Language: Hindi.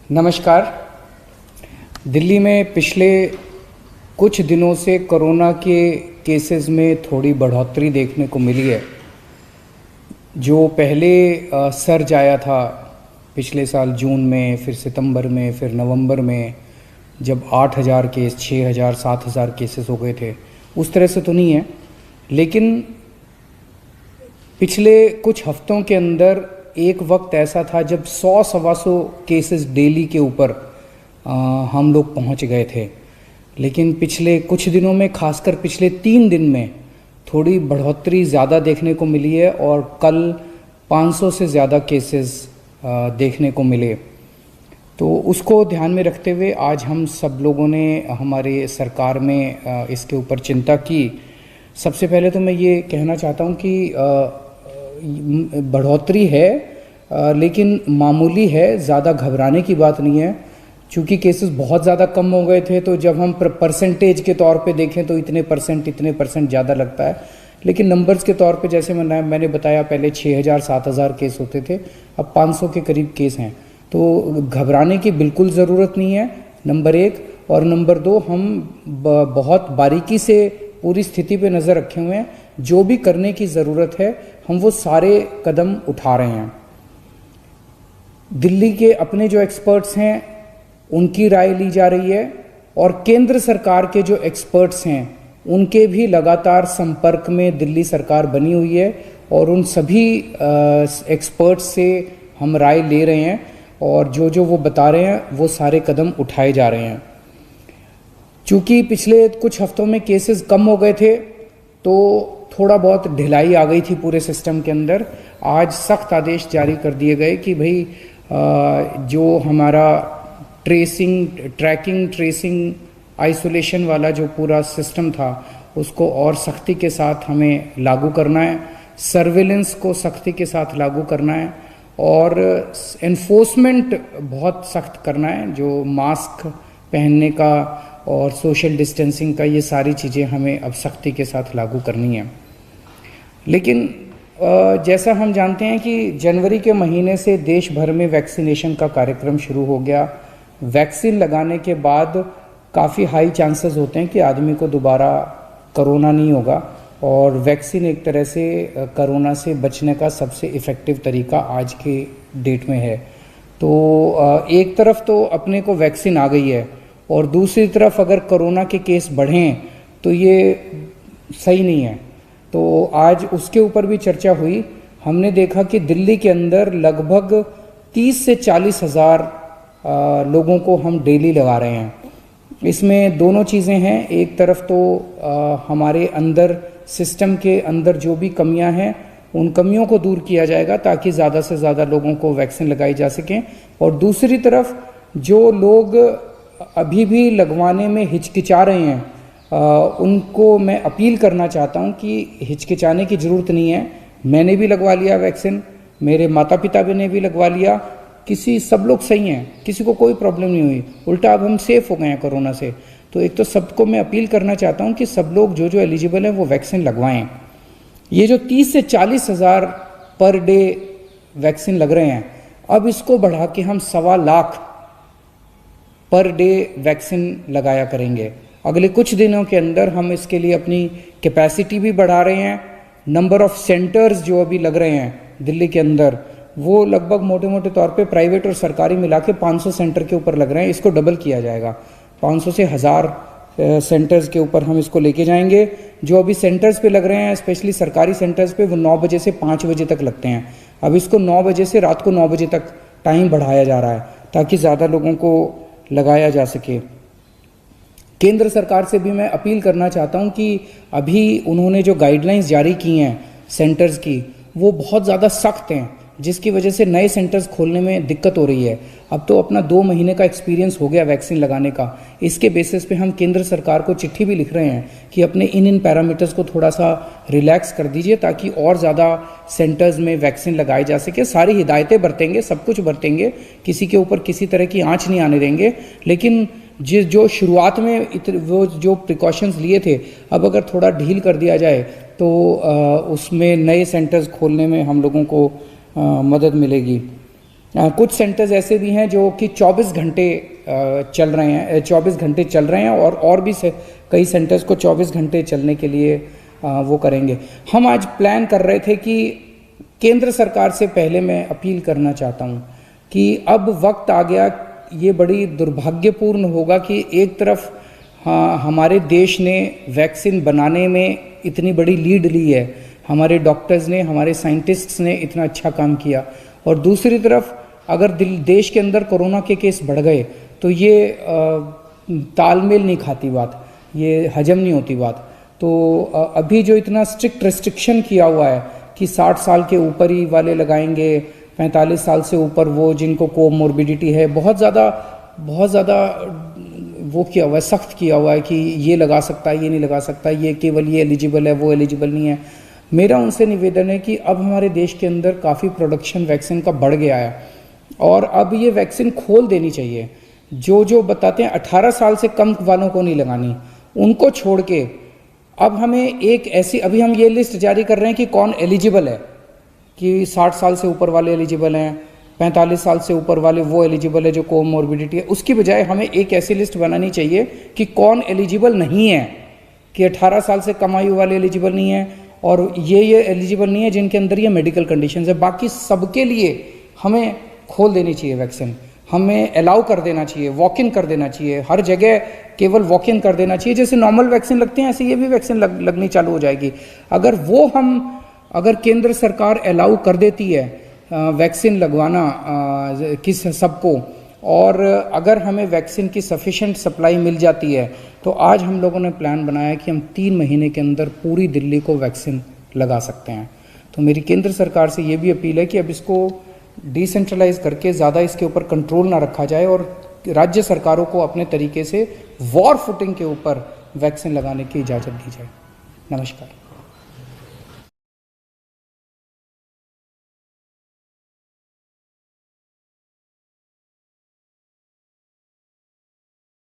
नमस्कार। दिल्ली में पिछले कुछ दिनों से कोरोना के केसेस में थोड़ी बढ़ोतरी देखने को मिली है। जो पहले सर्ज आया था पिछले साल जून में, फिर सितंबर में, फिर नवंबर में, जब 8,000 केस, 6,000, 7,000 केसेस हो गए थे, उस तरह से तो नहीं है। लेकिन पिछले कुछ हफ्तों के अंदर एक वक्त ऐसा था जब 100-125 केसेस डेली के ऊपर हम लोग पहुंच गए थे। लेकिन पिछले कुछ दिनों में, खासकर पिछले 3 दिन में, थोड़ी बढ़ोतरी ज़्यादा देखने को मिली है और कल 500 से ज़्यादा केसेस देखने को मिले। तो उसको ध्यान में रखते हुए आज हम सब लोगों ने हमारे सरकार में इसके ऊपर चिंता की। सबसे पहले तो मैं ये कहना चाहता हूँ कि बढ़ोतरी है, लेकिन मामूली है, ज़्यादा घबराने की बात नहीं है। चूँकि केसेस बहुत ज़्यादा कम हो गए थे, तो जब हम परसेंटेज के तौर पे देखें तो इतने परसेंट ज़्यादा लगता है। लेकिन नंबर्स के तौर पे जैसे मैंने बताया, पहले 6,000 7,000 केस होते थे, अब 500 के करीब केस हैं। तो घबराने की बिल्कुल ज़रूरत नहीं है, नंबर 1। और नंबर 2, हम बहुत बारीकी से पूरी स्थिति पे नज़र रखे हुए हैं। जो भी करने की ज़रूरत है हम वो सारे कदम उठा रहे हैं। दिल्ली के अपने जो एक्सपर्ट्स हैं उनकी राय ली जा रही है, और केंद्र सरकार के जो एक्सपर्ट्स हैं उनके भी लगातार संपर्क में दिल्ली सरकार बनी हुई है, और उन सभी एक्सपर्ट्स से हम राय ले रहे हैं, और जो जो वो बता रहे हैं वो सारे कदम उठाए जा रहे हैं। चूँकि पिछले कुछ हफ्तों में केसेस कम हो गए थे, तो थोड़ा बहुत ढिलाई आ गई थी पूरे सिस्टम के अंदर। आज सख्त आदेश जारी कर दिए गए कि भाई जो हमारा ट्रैकिंग, आइसोलेशन वाला जो पूरा सिस्टम था उसको और सख्ती के साथ हमें लागू करना है, सर्विलेंस को सख्ती के साथ लागू करना है, और एनफोर्समेंट बहुत सख्त करना है। जो मास्क पहनने का और सोशल डिस्टेंसिंग का, ये सारी चीज़ें हमें अब सख्ती के साथ लागू करनी है। लेकिन जैसा हम जानते हैं कि जनवरी के महीने से देश भर में वैक्सीनेशन का कार्यक्रम शुरू हो गया। वैक्सीन लगाने के बाद काफ़ी हाई चांसेस होते हैं कि आदमी को दोबारा कोरोना नहीं होगा, और वैक्सीन एक तरह से कोरोना से बचने का सबसे इफ़ेक्टिव तरीका आज के डेट में है। तो एक तरफ तो अपने को वैक्सीन आ गई है, और दूसरी तरफ अगर कोरोना के केस बढ़ें तो ये सही नहीं है। तो आज उसके ऊपर भी चर्चा हुई। हमने देखा कि दिल्ली के अंदर लगभग 30 से 40 हज़ार लोगों को हम डेली लगा रहे हैं। इसमें दोनों चीज़ें हैं। एक तरफ तो हमारे अंदर, सिस्टम के अंदर जो भी कमियां हैं उन कमियों को दूर किया जाएगा ताकि ज़्यादा से ज़्यादा लोगों को वैक्सीन लगाई जा सकें, और दूसरी तरफ जो लोग अभी भी लगवाने में हिचकिचा रहे हैं उनको मैं अपील करना चाहता हूं कि हिचकिचाने की ज़रूरत नहीं है। मैंने भी लगवा लिया वैक्सीन, मेरे माता पिता ने भी लगवा लिया, सब लोग सही हैं, किसी को कोई प्रॉब्लम नहीं हुई, उल्टा अब हम सेफ हो गए हैं कोरोना से। तो एक तो सबको मैं अपील करना चाहता हूं कि सब लोग जो जो एलिजिबल हैं वो वैक्सीन लगवाएं। ये जो 30 से 40 हज़ार पर डे वैक्सीन लग रहे हैं, अब इसको बढ़ा के हम 1.25 लाख पर डे वैक्सीन लगाया करेंगे। अगले कुछ दिनों के अंदर हम इसके लिए अपनी कैपेसिटी भी बढ़ा रहे हैं। नंबर ऑफ सेंटर्स जो अभी लग रहे हैं दिल्ली के अंदर, वो लगभग मोटे मोटे तौर पे प्राइवेट और सरकारी मिला के 500 सेंटर के ऊपर लग रहे हैं। इसको डबल किया जाएगा, 500 से 1000 सेंटर्स के ऊपर हम इसको लेके जाएंगे। जो अभी सेंटर्स पे लग रहे हैं, स्पेशली सरकारी सेंटर्स पे, वो 9 बजे से 5 बजे तक लगते हैं। अब इसको 9 बजे से रात को 9 बजे तक टाइम बढ़ाया जा रहा है ताकि ज़्यादा लोगों को लगाया जा सके। केंद्र सरकार से भी मैं अपील करना चाहता हूं कि अभी उन्होंने जो गाइडलाइंस जारी की हैं सेंटर्स की, वो बहुत ज़्यादा सख्त हैं, जिसकी वजह से नए सेंटर्स खोलने में दिक्कत हो रही है। अब तो अपना 2 महीने का एक्सपीरियंस हो गया वैक्सीन लगाने का। इसके बेसिस पे हम केंद्र सरकार को चिट्ठी भी लिख रहे हैं कि अपने इन पैरामीटर्स को थोड़ा सा रिलैक्स कर दीजिए ताकि और ज़्यादा सेंटर्स में वैक्सीन लगाई जा सके। सारी हिदायतें बरतेंगे, सब कुछ बरतेंगे, किसी के ऊपर किसी तरह की आँच नहीं आने देंगे, लेकिन जो शुरुआत में वो जो प्रिकॉशंस लिए थे, अब अगर थोड़ा ढील कर दिया जाए तो उसमें नए सेंटर्स खोलने में हम लोगों को मदद मिलेगी। कुछ सेंटर्स ऐसे भी हैं जो कि 24 घंटे चल रहे हैं, 24 घंटे चल रहे हैं, और भी कई सेंटर्स को 24 घंटे चलने के लिए वो करेंगे। हम आज प्लान कर रहे थे कि केंद्र सरकार से पहले मैं अपील करना चाहता हूँ कि अब वक्त आ गया, ये बड़ी दुर्भाग्यपूर्ण होगा कि एक तरफ हमारे देश ने वैक्सीन बनाने में इतनी बड़ी लीड ली है, हमारे डॉक्टर्स ने, हमारे साइंटिस्ट्स ने इतना अच्छा काम किया, और दूसरी तरफ अगर देश के अंदर कोरोना के केस बढ़ गए तो ये तालमेल नहीं खाती बात, ये हजम नहीं होती बात। तो अभी जो इतना स्ट्रिक्ट रेस्ट्रिक्शन किया हुआ है कि 60 साल के ऊपर ही वाले लगाएंगे, 45 साल से ऊपर वो जिनको कोमोर्बिडिटी है, बहुत ज़्यादा वो किया हुआ है, सख्त किया हुआ है कि ये लगा सकता है, ये नहीं लगा सकता, ये केवल ये एलिजिबल है, वो एलिजिबल नहीं है। मेरा उनसे निवेदन है कि अब हमारे देश के अंदर काफ़ी प्रोडक्शन वैक्सीन का बढ़ गया है और अब ये वैक्सीन खोल देनी चाहिए। जो बताते हैं 18 साल से कम वालों को नहीं लगानी, उनको छोड़ के अब हमें एक ऐसी, अभी हम ये लिस्ट जारी कर रहे हैं कि कौन एलिजिबल है, कि 60 साल से ऊपर वाले एलिजिबल हैं, 45 साल से ऊपर वाले वो एलिजिबल है जो कोमोर्बिडिटी है। उसकी बजाय हमें एक ऐसी लिस्ट बनानी चाहिए कि कौन एलिजिबल नहीं है, कि 18 साल से कम आयु वाले एलिजिबल नहीं है और ये एलिजिबल नहीं है जिनके अंदर ये मेडिकल कंडीशंस है। बाकी सबके लिए हमें खोल देनी चाहिए वैक्सीन, हमें अलाउ कर देना चाहिए, वॉक इन कर देना चाहिए, हर जगह केवल वॉक इन कर देना चाहिए। जैसे नॉर्मल वैक्सीन लगती है ऐसे ये भी वैक्सीन लगनी चालू हो जाएगी। अगर केंद्र सरकार अलाउ कर देती है वैक्सीन लगवाना किस सबको, और अगर हमें वैक्सीन की सफिशेंट सप्लाई मिल जाती है तो आज हम लोगों ने प्लान बनाया कि हम 3 महीने के अंदर पूरी दिल्ली को वैक्सीन लगा सकते हैं। तो मेरी केंद्र सरकार से ये भी अपील है कि अब इसको डिसेंट्रलाइज करके ज़्यादा इसके ऊपर कंट्रोल ना रखा जाए और राज्य सरकारों को अपने तरीके से वॉर फुटिंग के ऊपर वैक्सीन लगाने की इजाज़त दी जाए। नमस्कार।